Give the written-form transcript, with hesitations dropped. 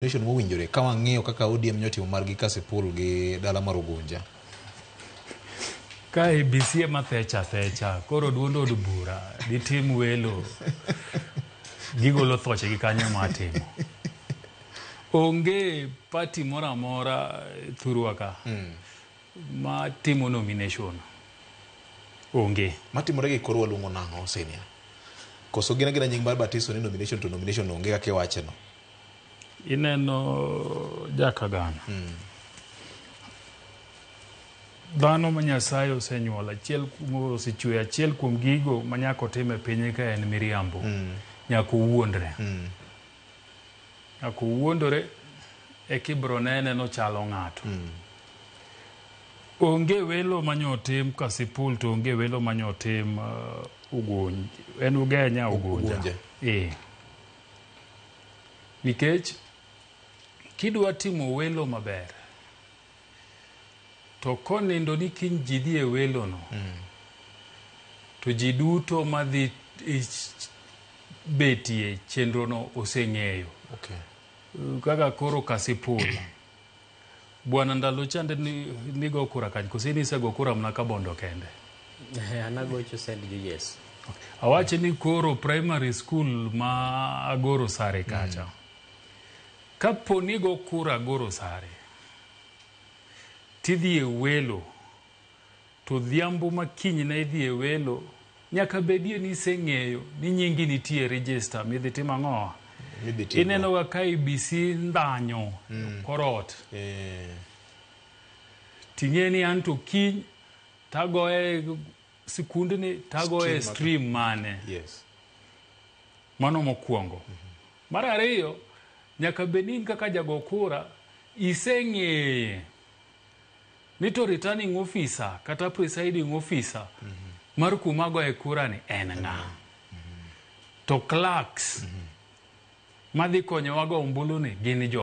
Nation mowinjore ka wang'iyo kaka ODM nyoti margi Kasipul gi dala mar Ugunja. Ka ABC ema fecha koro duond od bura ditim welo gigolo thoche gi kanyo matimo. Onge party mora mora thurwa ka ma timo nomination. Onge. Matimore gi korwa lungo nang'o senior. Koso gina nying mar batiso ni nomination to nomination onge kaka iwache no. Ineno Jakagana. Dhano ma Nyasaye osenyuola osechwe achiel kuom gigo manyako time piny ka en miriambo. Nyako wuondre. Nyako wuondore e kibro nene no chalo ng'ato. Onge welo manyotim Kasipul to onge welo manyotim Ugunja. En Ugenya Ugunja. Nikech kidwa timo welo maber to konindo ni kiny ji dhi e welo no to ji duto madhi betie chenro no oseng'eyo. Kaka koro Kasipul bwana ndalo chande ni go kura kanyo kosini se go kura mna ka bondo kende anagocho send you yes. Awache ni koro primary school ma Agoro Sare kacha kapo ni go kura Agoro Sare tidhi e welo to dhiambo makiny na idhi e welo nyaka bedie ni seng'eyo ni nyingi nitie register midhi timo ang'o. Ineno ga ka ABC ndanyo korot ting'eni anto kiny tagoe sikundni tagoe stream mane. Mano mokwongo. Mar ariyo nyaka bedin kaka jago kura iseng'eye ni to returning officer kata presiding officer mar kuma goe kura ni en ng'a. To clerks madhi konyo wago ombulu ni gin jo